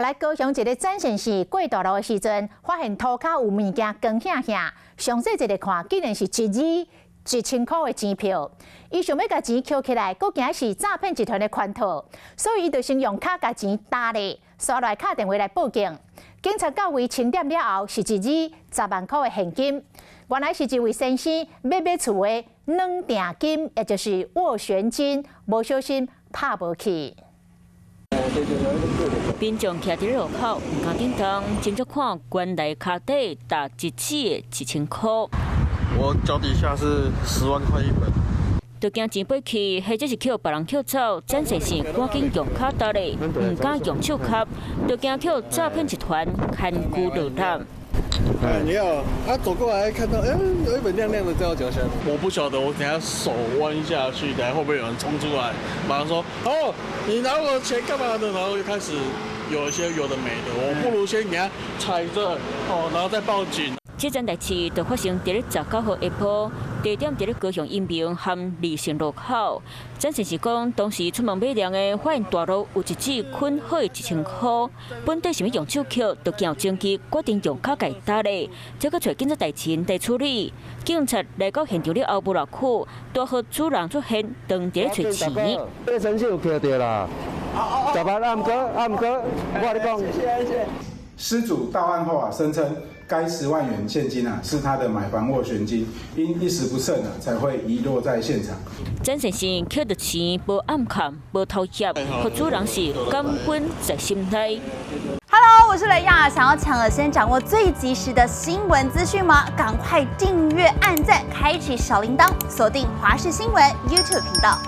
来高雄一个展现市过大路的时阵，发现涂骹有物件光响响，详细一个看，竟然是1,000块的钱票。伊想要甲钱捡起来，佫惊是诈骗集团的圈套，所以伊就先用卡甲钱打咧，刷来敲电话来报警。警察到位清点了后，是一亿10万块的现金。原来是一位先生买厝的软定金，也就是斡旋金，无小心拍无去。民众徛伫路口，唔敢叮当，真足看原来卡底搭一次的1000块。我脚底下是10万块一本。就惊钱飞去，或者是捡别人捡走，展示是赶紧用卡搭咧，唔敢用手卡，就惊捡诈骗集团牵孤落难。你好，走过来看到，有一本亮亮的在我脚下。我不晓得，我等下手弯下去，等下会不会有人冲出来，马上说，哦，你拿我的钱干嘛的？然后就开始有一些有的没的，我不如先给他踩着，然后再报警。这件代志就发生伫咧19号下晡，地点伫咧高雄延平和立成路口。展示是讲，当时出门买粮的，发现大路有一纸捆好的1000块，本底想要用手捡，就惊有证据，决定用卡甲打咧。结果找警察代前来处理。警察来到现场了后无偌久，大号主人出现，当伫咧找钱。这身上有捡到啦，10万啊，唔过，我跟你讲。谢谢。失主到案后声称该10万元现金是他的买房斡旋金，因一时不慎才会遗落在现场。展先生捡到钱无暗砍，无偷窃，和主人是感恩在心内。Hello， 我是雷亚，想要抢先掌握最及时的新闻资讯吗？赶快订阅、按赞、开启小铃铛，锁定华视新闻 YouTube 频道。